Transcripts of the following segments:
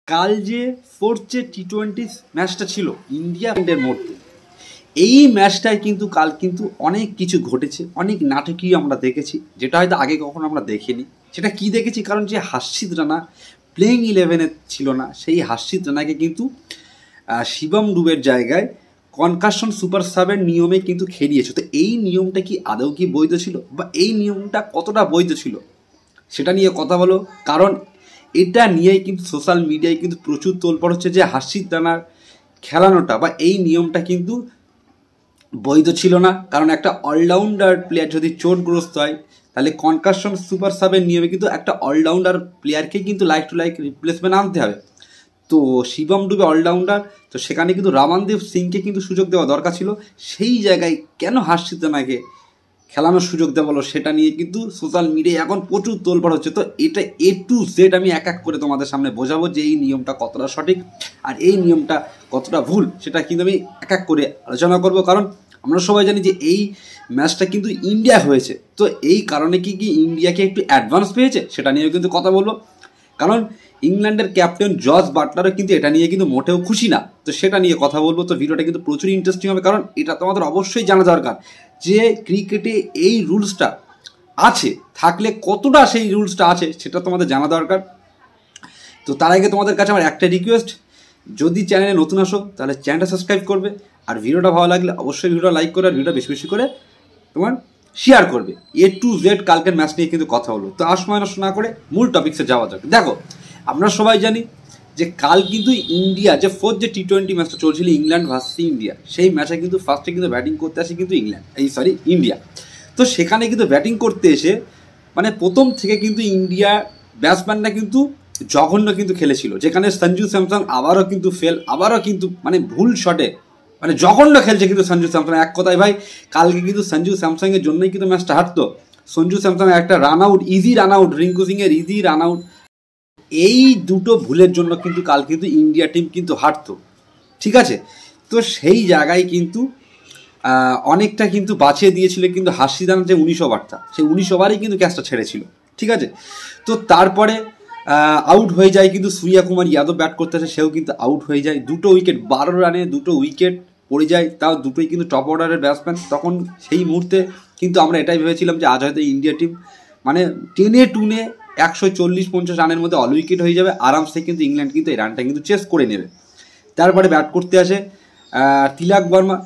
কাল যে ফোর্থ যে টি-20 ম্যাচটা ছিল ইন্ডিয়ার মধ্যে, এই ম্যাচটায় কিন্তু কাল কিন্তু অনেক কিছু ঘটেছে, অনেক নাটকীয় আমরা দেখেছি, যেটা হয়তো আগে কখনো আমরা দেখিনি। সেটা কি দেখেছি? কারণ যে হার্ষিত রানা প্লেইং 11-এ ছিল না, সেই হার্ষিত রানাকে কিন্তু শিবম ডুবের জায়গায় কনকাশন সুপার সাবের নিয়মে কিন্তু খেলিয়েছে। তো এই নিয়মটা কি আদৌ কি বৈধ ছিল, বা এই নিয়মটা কতটা বৈধ ছিল সেটা নিয়ে কথা বলো। কারণ এটা নিয়েই কিন্তু সোশ্যাল মিডিয়ায় কিন্তু প্রচুর তোলপাড় হচ্ছে যে হার্ষিত রানার খেলানোটা বা এই নিয়মটা কিন্তু বৈধ ছিল না। কারণ একটা অলরাউন্ডার প্লেয়ার যদি চোটগ্রস্ত হয়, তাহলে কনকাশন সুপার সাবের নিয়মে কিন্তু একটা অলরাউন্ডার প্লেয়ারকে কিন্তু লাইক টু লাইক রিপ্লেসমেন্ট আনতে হবে। তো শিবম ডুবে অলরাউন্ডার, তো সেখানে কিন্তু রামানদীপ সিংকে কিন্তু সুযোগ দেওয়া দরকার ছিল। সেই জায়গায় কেন হার্ষিত রানাকে খেলানোর সুযোগ দেওয়া হলো, সেটা নিয়ে কিন্তু সোশ্যাল মিডিয়ায় এখন প্রচুর তোলপাড় হচ্ছে। তো এটা A to Z আমি এক এক করে তোমাদের সামনে বোঝাবো যে এই নিয়মটা কতটা সঠিক আর এই নিয়মটা কতটা ভুল, সেটা কিন্তু আমি এক এক করে আলোচনা করব। কারণ আমরা সবাই জানি যে এই ম্যাচটা কিন্তু ইন্ডিয়া হয়েছে, তো এই কারণে কি ইন্ডিয়াকে একটু অ্যাডভান্স পেয়েছে সেটা নিয়েও কিন্তু কথা বলবো। কারণ ইংল্যান্ডের ক্যাপ্টেন জর্জ বাটলারও কিন্তু এটা নিয়ে কিন্তু মোটেও খুশি না, তো সেটা নিয়ে কথা বলবো। তো ভিডিওটা কিন্তু প্রচুর ইন্টারেস্টিং হবে, কারণ এটা তোমাদের অবশ্যই জানা দরকার যে ক্রিকেটে এই রুলসটা আছে, থাকলে কতটা সেই রুলসটা আছে সেটা তোমাদের জানা দরকার। তো তার আগে তোমাদের কাছে আমার একটা রিকোয়েস্ট, যদি চ্যানেলে নতুন আসো তাহলে চ্যানেলটা সাবস্ক্রাইব করবে, আর ভিডিওটা ভালো লাগলে অবশ্যই ভিডিওটা লাইক করে আর ভিডিওটা বেশি বেশি করে তোমার শেয়ার করবে। A to Z কালকের ম্যাচ নিয়ে কিন্তু কথা হলো। তো সময় নষ্ট না করে মূল টপিক্সে যাওয়া যাক। দেখো, আমরা সবাই জানি যে কাল কিন্তু ইন্ডিয়া যে ফোর্থ যে টি-20 ম্যাচটা চলছিল ইংল্যান্ড ভার্সেস ইন্ডিয়া, সেই ম্যাচে কিন্তু ফার্স্টে কিন্তু ব্যাটিং করতে আসে কিন্তু ইন্ডিয়া। তো সেখানে কিন্তু ব্যাটিং করতে এসে মানে প্রথম থেকে কিন্তু ইন্ডিয়া ব্যাটসম্যানরা কিন্তু জঘন্য কিন্তু খেলেছিল, যেখানে সঞ্জু স্যামসন আবারও কিন্তু ফেল, আবারও কিন্তু মানে ভুল শটে মানে জঘন্য খেলছে কিন্তু সঞ্জু স্যামসন। এক কথায় ভাই, কালকে কিন্তু সঞ্জু স্যামসংয়ের জন্যই কিন্তু ম্যাচটা হারতো। সঞ্জু স্যামসং একটা run out, easy run out, Rinku সিংয়ের ইজি রান আউট, এই দুটো ভুলের জন্য কিন্তু কাল কিন্তু ইন্ডিয়া টিম কিন্তু হারতো, ঠিক আছে। তো সেই জায়গায় কিন্তু অনেকটা কিন্তু বাঁচিয়ে দিয়েছিল কিন্তু হার্ষিত রানার যে 19 ওভারটা, সেই 19 ওভারেই কিন্তু ক্যাচটা ছেড়েছিল, ঠিক আছে। তো তারপরে আউট হয়ে যায় কিন্তু সূর্য কুমার যাদব ব্যাট করতে আসে, সেও কিন্তু আউট হয়ে যায়। 2 উইকেট, 12 রানে 2 উইকেট পড়ে যায়, তাও দুটোই কিন্তু টপ অর্ডারের ব্যাটসম্যান। তখন সেই মুহূর্তে কিন্তু আমরা এটাই ভেবেছিলাম যে আজ হয়তো ইন্ডিয়া টিম মানে টেনে টুনে 140-50 রানের মধ্যে অল উইকেট হয়ে যাবে আরামসে, কিন্তু ইংল্যান্ড কিন্তু এই রানটা কিন্তু চেস করে নেবে। তারপরে ব্যাট করতে আসে তিলক বর্মা,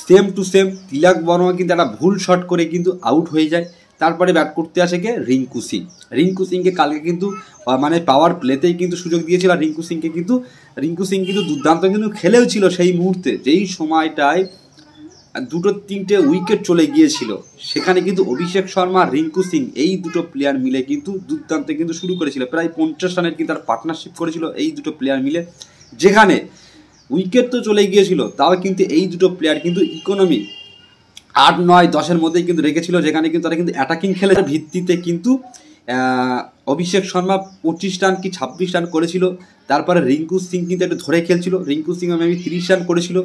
সেম টু সেম তিলক বর্মা কিন্তু একটা ভুল শট করে কিন্তু আউট হয়ে যায়। তারপরে ব্যাট করতে আসে কে রিঙ্কু সিংকে কালকে কিন্তু মানে পাওয়ার প্লেতেই কিন্তু সুযোগ দিয়েছিল। আর রিঙ্কু সিং কিন্তু দুর্দান্ত কিন্তু খেলেও ছিল সেই মুহূর্তে, যেই সময়টায় 2-3টে উইকেট চলে গিয়েছিল, সেখানে কিন্তু অভিষেক শর্মা, রিঙ্কু সিং এই দুটো প্লেয়ার মিলে কিন্তু দুর্দান্ত কিন্তু শুরু করেছিল। প্রায় 50 রানের কিন্তু তার পার্টনারশিপ করেছিল এই দুটো প্লেয়ার মিলে, যেখানে উইকেট তো চলে গিয়েছিল, তাও কিন্তু এই দুটো প্লেয়ার কিন্তু ইকোনমি 8-9-10-এর মধ্যেই কিন্তু রেখেছিল, যেখানে কিন্তু তারা কিন্তু অ্যাটাকিং খেলার ভিত্তিতে কিন্তু অভিষেক শর্মা 25 রান কি 26 রান করেছিল। তারপরে রিঙ্কু সিং কিন্তু একটু ধরে খেলছিল, রিঙ্কু সিং মেবি 30 রান করেছিল,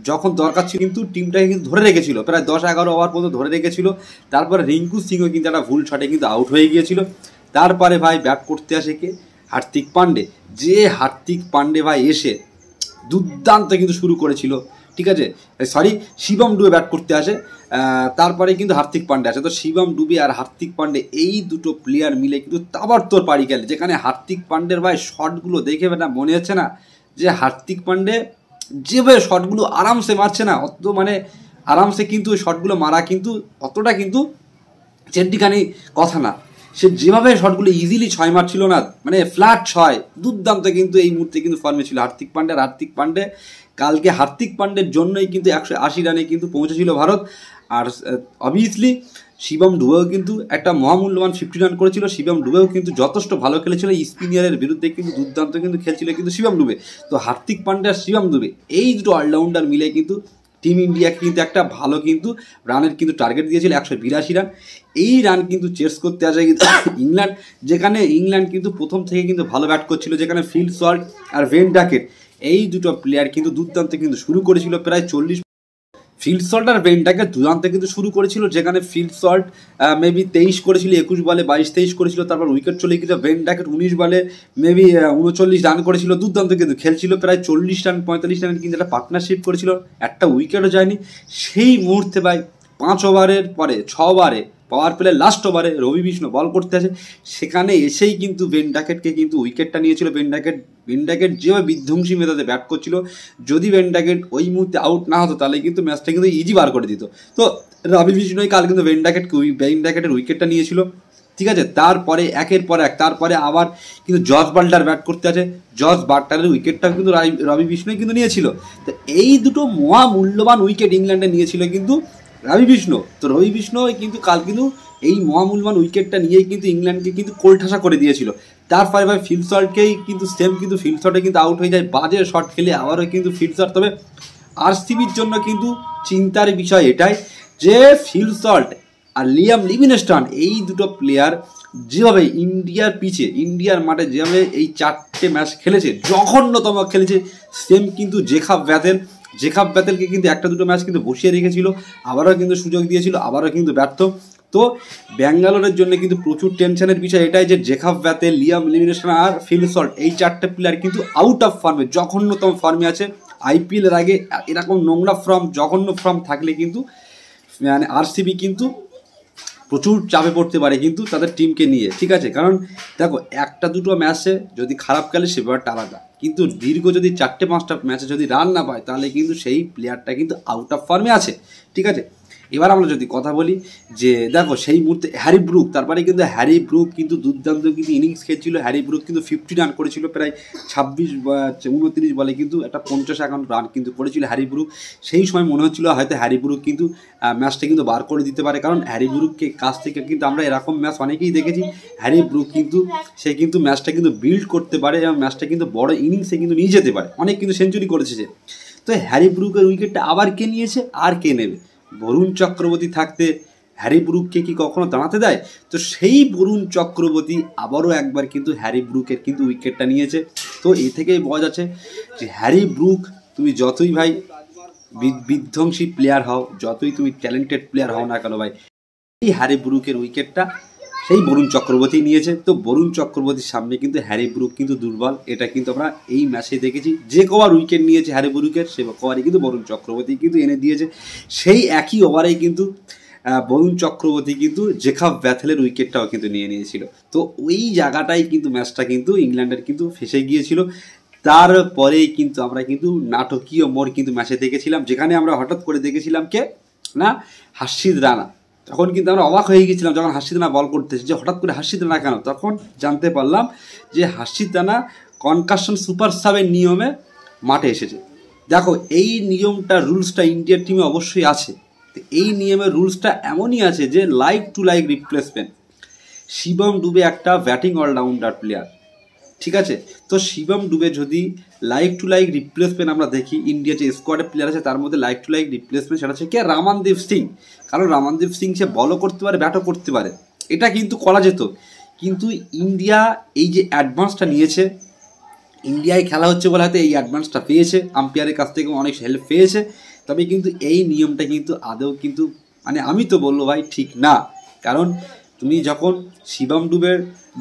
যখন দরকার ছিল কিন্তু টিমটাকে কিন্তু ধরে রেখেছিল, প্রায় 10-11 ওভার পর্যন্ত ধরে রেখেছিল। তারপরে রিঙ্কু সিংও কিন্তু একটা ভুল শটে কিন্তু আউট হয়ে গিয়েছিল। তারপরে ভাই ব্যাট করতে আসে কে হার্দিক পান্ডে, যে হার্দিক পান্ডে ভাই এসে দুর্দান্ত কিন্তু শুরু করেছিল, ঠিক আছে। শিবম ডুবে ব্যাট করতে আসে, তারপরে কিন্তু হার্দিক পান্ডে আসে। তো শিবম ডুবে আর হার্দিক পান্ডে এই দুটো প্লেয়ার মিলে কিন্তু তাবড়তোড় পাড়ি খেলে, যেখানে হার্দিক পান্ডের ভাই শটগুলো দেখে না মনে হচ্ছে না যে হার্দিক পান্ডে যেভাবে শটগুলো আরামসে মারছে না, অত মানে আরামসে কিন্তু ওই শটগুলো মারা কিন্তু অতটা কিন্তু চেন্টিখানি কথা না। সে যেভাবে শটগুলো ইজিলি 6 মারছিল না, মানে ফ্ল্যাট 6, দুর্দান্ত কিন্তু এই মুহূর্তে কিন্তু ফর্মে ছিল হার্দিক পান্ডে। আর হার্দিক পান্ডে কালকে হার্দিক পান্ডের জন্যই কিন্তু 180 রানে কিন্তু পৌঁছেছিল ভারত। আর অবভিয়াসলি শিবম ডুবেও কিন্তু একটা মহামূল্যবান 50 রান করেছিল। শিবম ডুবেও কিন্তু যথেষ্ট ভালো খেলেছিল, স্পিনারের বিরুদ্ধে কিন্তু দুর্দান্ত কিন্তু খেলছিল কিন্তু শিবম ডুবে। তো হার্দিক পান্ডে আর শিবম ডুবে এই দুটো অলরাউন্ডার মিলে কিন্তু টিম ইন্ডিয়াকে কিন্তু একটা ভালো কিন্তু রানের কিন্তু টার্গেট দিয়েছিল 182 রান। এই রান কিন্তু চেস করতে আসে কিন্তু ইংল্যান্ড, যেখানে ইংল্যান্ড কিন্তু প্রথম থেকে কিন্তু ভালো ব্যাট করছিল, যেখানে ফিল সল্ট আর ভেন ডাকেট এই দুটো প্লেয়ার কিন্তু দুর্দান্ত কিন্তু শুরু করেছিল। প্রায় ফিল্ড সল্ট আর বেনটাকে দুর্দান্ত কিন্তু শুরু করেছিল, যেখানে ফিল্ড সল্ট মেবি 23 করেছিল, 21 বলে 22-23 করেছিল, তারপর উইকেট চলে গিয়েছিল। বেনটাকে 19 বলে মেবি 39 রান করেছিল, দুর্দান্ত কিন্তু খেলছিল, প্রায় 40 রান 45 রান কিন্তু একটা পার্টনারশিপ করেছিল, একটা উইকেটও যায়নি। সেই মুহূর্তে ভাই 5 ওভারের পরে 6 ওভারে পাওয়ার প্লে লাস্ট ওভারে রবি বিষ্ণু বল করতে আসে, সেখানে এসেই কিন্তু বেন ডাকেটকে কিন্তু উইকেটটা নিয়েছিল। বেন ডাকেট যেভাবে বিধ্বংসী মেধাতে ব্যাট করছিল, যদি বেন ডাকেট ওই মুহূর্তে আউট না হতো তাহলে কিন্তু ম্যাচটা কিন্তু ইজি বার করে দিত। তো রবি বিষ্ণুই কাল কিন্তু বেন ডাকেটের উইকেটটা নিয়েছিল, ঠিক আছে। তারপরে একের পর এক, তারপরে আবার কিন্তু জস বাটলার ব্যাট করতে আছে, জস বাটলারের উইকেটটা কিন্তু রবি বিষ্ণুই কিন্তু নিয়েছিল। তো এই দুটো মহা মূল্যবান উইকেট ইংল্যান্ডে নিয়েছিল কিন্তু রবি বিষ্ণু। তো রবি বিষ্ণু কিন্তু কাল কিন্তু এই মহামূল্যবান উইকেটটা নিয়েই কিন্তু ইংল্যান্ডকে কিন্তু কোলঠাসা করে দিয়েছিল। তারপরে ভাই ফিল্ড শটকেই কিন্তু সেম কিন্তু ফিল্ড শটে কিন্তু আউট হয়ে যায়, বাজে শট খেলে আবারও কিন্তু ফিল্ড শট। তবে আরসিবির জন্য কিন্তু চিন্তার বিষয় এটাই যে ফিল্ড শট আর লিয়াম লিভিংস্টোন এই দুটো প্লেয়ার যেভাবে ইন্ডিয়ার মাঠে যেভাবে এই 4টে ম্যাচ খেলেছে, জঘন্যতম খেলেছে। সেম কিন্তু জেখাব ব্যাতেলকে কিন্তু একটা দুটো ম্যাচ কিন্তু বসিয়ে রেখেছিল, আবারও কিন্তু সুযোগ দিয়েছিল, আবারও কিন্তু ব্যর্থ। তো ব্যাঙ্গালোরের জন্য কিন্তু প্রচুর টেনশনের বিষয় এটাই যে জেখাব ব্যাতেল, লিয়াম লিভিংস্টোন আর ফিল সল্ট এই 4টে প্লেয়ার কিন্তু আউট অফ ফর্মে, জঘন্যতম ফর্মে আছে। আইপিএলের আগে এরকম নোংরা জঘন্য ফর্ম থাকলে কিন্তু মানে আরসিবি কিন্তু প্রচুর চাপে পড়তে পারে কিন্তু তাদের টিমকে নিয়ে, ঠিক আছে। কারণ দেখো একটা দুটো ম্যাচে যদি খারাপ খেলে সে ব্যাপারটা আলাদা, কিন্তু দীর্ঘ যদি 4-5টা ম্যাচে যদি রান না পায় তাহলে কিন্তু সেই প্লেয়ারটা কিন্তু আউট অফ ফর্মে আছে, ঠিক আছে। এবার আমরা যদি কথা বলি যে দেখো সেই মুহূর্তে হ্যারি ব্রুক, তারপরে কিন্তু হ্যারি ব্রুক কিন্তু দুর্দান্ত কিন্তু ইনিংস খেলছিল। হ্যারি ব্রুক কিন্তু 50 রান করেছিল, প্রায় 29 বলে কিন্তু একটা 50 রান কিন্তু করেছিল হ্যারি ব্রুক। সেই সময় মনে হচ্ছিল হয়তো হ্যারি ব্রুক কিন্তু ম্যাচটা কিন্তু বার করে দিতে পারে, কারণ হ্যারি ব্রুককে কাছ থেকে কিন্তু আমরা এরকম ম্যাচ অনেকেই দেখেছি। হ্যারি ব্রুক কিন্তু সে কিন্তু ম্যাচটা কিন্তু বিল্ড করতে পারে এবং ম্যাচটা কিন্তু বড় ইনিংসে কিন্তু নিয়ে যেতে পারে, অনেক কিন্তু সেঞ্চুরি করেছে সে। তো হ্যারি ব্রুকের উইকেটটা আবার কে নিয়েছে আর কে নেবে? বরুণ চক্রবর্তী থাকতে হ্যারি ব্রুককে কি কখনো দাঁড়াতে দেয়? তো সেই বরুণ চক্রবর্তী আবারও একবার কিন্তু হ্যারি ব্রুকের কিন্তু উইকেটটা নিয়েছে। তো এ থেকেই বোঝা যাচ্ছে যে হ্যারি ব্রুক তুমি যতই ভাই বিধ্বংসী প্লেয়ার হও, যতই তুমি ট্যালেন্টেড প্লেয়ার হও না কেন ভাই, এই হ্যারি ব্রুকের উইকেটটা সেই বরুণ চক্রবর্তী নিয়েছে। তো বরুণ চক্রবর্তীর সামনে কিন্তু হ্যারি ব্রুক কিন্তু দুর্বল, এটা কিন্তু আমরা এই ম্যাচে দেখেছি। যে কবার উইকেট নিয়েছে হ্যারি ব্রুকের সে কবারই কিন্তু বরুণ চক্রবর্তী কিন্তু এনে দিয়েছে। সেই একই ওভারেই কিন্তু বরুণ চক্রবর্তী কিন্তু জেখাব ব্যাথেলের উইকেটটাও কিন্তু নিয়ে নিয়েছিল। তো ওই জায়গাটাই কিন্তু ম্যাচটা কিন্তু ইংল্যান্ডের কিন্তু ফেসে গিয়েছিল। তারপরেই কিন্তু আমরা কিন্তু নাটকীয় মোড় কিন্তু ম্যাচে দেখেছিলাম, যেখানে আমরা হঠাৎ করে দেখেছিলাম কে না হার্ষিদ রানা। তখন কিন্তু আমরা অবাক হয়ে গিয়েছিলাম যখন হার্ষিদ রানা বল করতেছে, যে হঠাৎ করে হার্ষিদ রানা কেন। তখন জানতে পারলাম যে হার্ষিদ রানা কনকাশন সুপার সাবের নিয়মে মাঠে এসেছে। দেখো এই নিয়মটা রুলসটা ইন্ডিয়ার টিমে অবশ্যই আছে। তো এই নিয়মের রুলসটা এমনই আছে যে like to like replacement. Shivam ডুবে একটা ব্যাটিং অলরাউন্ডার প্লেয়ার, ঠিক আছে। তো শিবম ডুবে যদি লাইক টু লাইক রিপ্লেসমেন্ট আমরা দেখি, ইন্ডিয়া যে স্কোয়াডের প্লেয়ার আছে তার মধ্যে লাইক টু লাইক রিপ্লেসমেন্ট সেটা হচ্ছে কে রামানদীপ সিং। কারণ রামানদীপ সিং সে বলও করতে পারে ব্যাটও করতে পারে, এটা কিন্তু করা যেত। কিন্তু ইন্ডিয়া এই যে অ্যাডভান্সটা নিয়েছে, ইন্ডিয়ায় খেলা হচ্ছে বলে হয়তো এই অ্যাডভান্সটা পেয়েছে, আম্পায়ারের কাছ থেকে অনেক হেল্প পেয়েছে। তবে কিন্তু এই নিয়মটা কিন্তু আদৌ কিন্তু মানে আমি তো বলবো ভাই ঠিক না। কারণ তুমি যখন শিবম ডুবের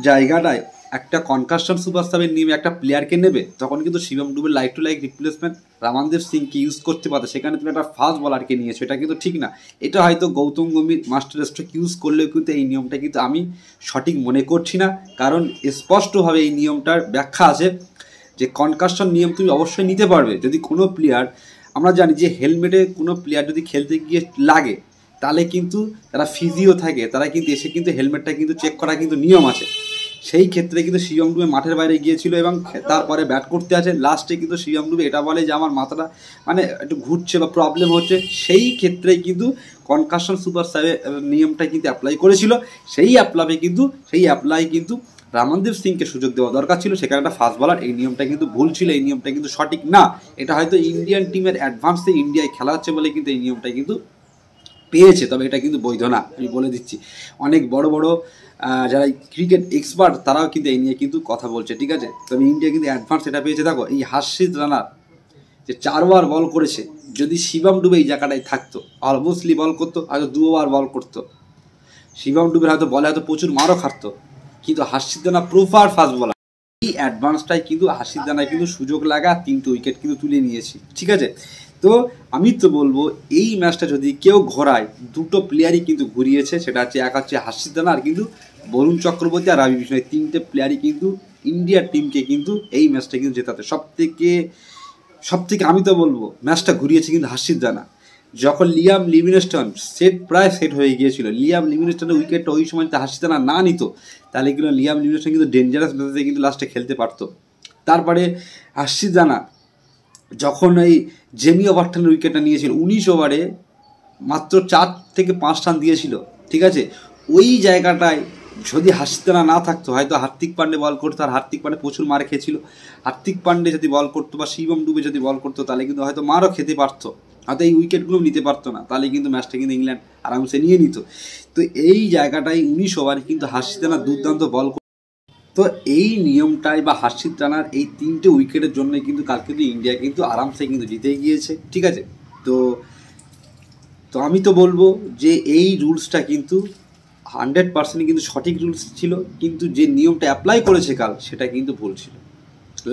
জায়গাটায় একটা কনকাশন সুপার সাবের নিয়মে একটা প্লেয়ারকে নেবে, তখন কিন্তু শিবম ডুবের like to like replacement Ramandeep সিংকে ইউজ করতে পারতো, সেখানে তুমি একটা ফাস্ট বলারকে নিয়েছো, এটা কিন্তু ঠিক না। এটা হয়তো Gautam Gambhir master stroke use করলেও কিন্তু এই নিয়মটা কিন্তু আমি সঠিক মনে করছি না। কারণ স্পষ্টভাবে এই নিয়মটার ব্যাখ্যা আছে যে কনকাশন নিয়ম তুমি অবশ্যই নিতে পারবে যদি কোনো প্লেয়ার, আমরা জানি যে হেলমেটে কোনো প্লেয়ার যদি খেলতে গিয়ে লাগে তাহলে কিন্তু তারা ফিজিও থাকে, তারা কিন্তু এসে কিন্তু হেলমেটটা কিন্তু চেক করা কিন্তু নিয়ম আছে। সেই ক্ষেত্রে কিন্তু শিবম ডুবে মাঠের বাইরে গিয়েছিল এবং তারপরে ব্যাট করতে আছে। লাস্টে কিন্তু শিবম ডুবে এটা বলে যে আমার মাথাটা মানে একটু ঘুরছে বা প্রবলেম হচ্ছে, সেই ক্ষেত্রেই কিন্তু কনকাশন সুপার সাবের নিয়মটা কিন্তু অ্যাপ্লাই করেছিল। সেই অ্যাপ্লাই কিন্তু রামানদীপ সিংকে সুযোগ দেওয়া দরকার ছিল, সেখানে একটা ফাস্ট বলার। এই নিয়মটা কিন্তু ভুল ছিল, এই নিয়মটা কিন্তু সঠিক না। এটা হয়তো ইন্ডিয়ান টিমের অ্যাডভান্সে ইন্ডিয়ায় খেলা হচ্ছে বলে কিন্তু এই নিয়মটা কিন্তু পেয়েছে, তবে এটা কিন্তু বৈধ না, আমি বলে দিচ্ছি। অনেক বড় বড় যারা ক্রিকেট এক্সপার্ট তারাও কিন্তু এই নিয়ে কিন্তু কথা বলছে, ঠিক আছে। তবে ইন্ডিয়া কিন্তু অ্যাডভান্স এটা পেয়েছে। দেখো এই হার্ষিদ রানার যে 4 ওভার বল করেছে, যদি শিবম ডুবে এই জায়গাটায় থাকতো অবভিয়াসলি বল করতো, হয়তো 2 ওভার বল করতো, শিবম ডুবের হয়তো বলে হয়তো প্রচুর মারও খাটতো, কিন্তু Harshit Rana proper fast bowler, এই অ্যাডভান্সটাই কিন্তু হার্ষিত রানায় কিন্তু সুযোগ লাগা 3টে উইকেট কিন্তু তুলে নিয়েছি, ঠিক আছে। তো আমি তো বলবো এই ম্যাচটা যদি কেউ ঘোরায়, 2টো প্লেয়ারই কিন্তু ঘুরিয়েছে, সেটা হচ্ছে এক হচ্ছে হার্ষিত রানা আর কিন্তু বরুণ চক্রবর্তী আর রবি বিষ্ণয়, 3টে প্লেয়ারই কিন্তু ইন্ডিয়ার টিমকে কিন্তু এই ম্যাচটা কিন্তু জেতাতে সবথেকে আমি তো বলবো ম্যাচটা ঘুরিয়েছে কিন্তু হার্ষিত রানা। যখন লিয়াম লিভিংস্টন প্রায় সেট হয়ে গিয়েছিল, লিয়াম লিভিংস্টনের উইকেটটা ওই সময় হার্ষিত রানা না নিত, তাহলে কিন্তু লিয়াম লিভিংস্টন কিন্তু ডেঞ্জারাস ম্যাচে কিন্তু লাস্টে খেলতে পারতো। তারপরে হার্ষিত রানা যখন এই জেমি ওভারটনের উইকেটটা নিয়েছিল 19 ওভারে মাত্র 4 থেকে 5 রান দিয়েছিল, ঠিক আছে। ওই জায়গাটায় যদি হার্ষিত রানা না থাকতো, হয়তো হার্দিক পান্ডে বল করতো, আর হার্দিক পান্ডে প্রচুর মার খেয়েছিল, হার্দিক পান্ডে যদি বল করতো বা শিবম ডুবে যদি বল করতো, তাহলে কিন্তু হয়তো মারও খেতে পারতো, হয়তো এই উইকেটগুলো নিতে পারতো না, তাহলে কিন্তু ম্যাচটা কিন্তু ইংল্যান্ড আরামসে নিয়ে নিত। তো এই জায়গাটায় 19 ওভারে কিন্তু হার্ষিত রানা দুর্দান্ত বল। তো এই নিয়মটাই বা হার্ষিত রানার এই 3টে উইকেটের জন্য কিন্তু কালকে কিন্তু ইন্ডিয়া কিন্তু আরামসে কিন্তু জিতে গিয়েছে, ঠিক আছে। তো তো আমি তো বলবো যে এই রুলসটা কিন্তু 100% কিন্তু সঠিক রুলস ছিল, কিন্তু যে নিয়মটা অ্যাপ্লাই করেছে কাল সেটা কিন্তু ভুল ছিল।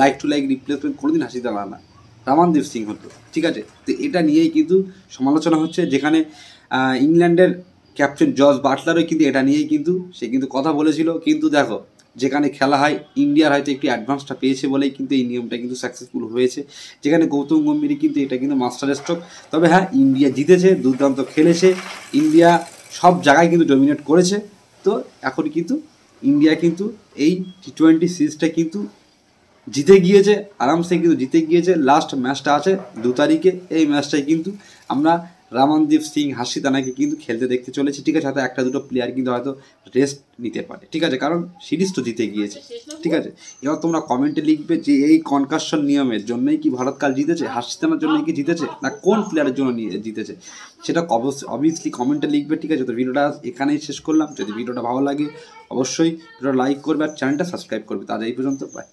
লাইক টু লাইক রিপ্লেসমেন্ট কোনোদিন হার্ষিত রানা না, রামানদীপ সিং হতো, ঠিক আছে। তো এটা নিয়েই কিন্তু সমালোচনা হচ্ছে, যেখানে ইংল্যান্ডের ক্যাপ্টেন জর্জ বাটলারও কিন্তু এটা নিয়েই কিন্তু সে কিন্তু কথা বলেছিল, কিন্তু দেখো যেখানে খেলা হয় ইন্ডিয়ার হয়তো একটু অ্যাডভান্সটা পেয়েছে বলেই কিন্তু এই নিয়মটা কিন্তু সাকসেসফুল হয়েছে, যেখানে গৌতম গম্ভীর কিন্তু এটা কিন্তু মাস্টার স্ট্রোক। তবে হ্যাঁ, ইন্ডিয়া জিতেছে, দুর্দান্ত খেলেছে, ইন্ডিয়া সব জায়গায় কিন্তু ডমিনেট করেছে। তো এখন কিন্তু ইন্ডিয়া কিন্তু এই T20 সিরিজটা কিন্তু জিতে গিয়েছে, আরামসে কিন্তু জিতে গিয়েছে। লাস্ট ম্যাচটা আছে 2 তারিখে, এই ম্যাচটাই কিন্তু আমরা রামানদীপ সিং হার্ষিত রানাকে কিন্তু খেলতে দেখতে চলেছি, ঠিক আছে। হয়তো 1-2 প্লেয়ার কিন্তু হয়তো রেস্ট নিতে পারে, ঠিক আছে, কারণ সিরিজ তো জিতে গিয়েছে, ঠিক আছে। এবার তোমরা কমেন্টে লিখবে যে এই কনকাশন নিয়মের জন্যই কি ভারত কাল জিতেছে, হার্ষিত রানার জন্যই কি জিতেছে, না কোন প্লেয়ারের জন্য জিতেছে, সেটা অবভিয়াসলি কমেন্টে লিখবে, ঠিক আছে। তো ভিডিওটা এখানেই শেষ করলাম। যদি ভিডিওটা ভালো লাগে অবশ্যই ভিডিওটা লাইক করবে আর চ্যানেলটা সাবস্ক্রাইব করবে। তাহলে এই পর্যন্ত, বাই।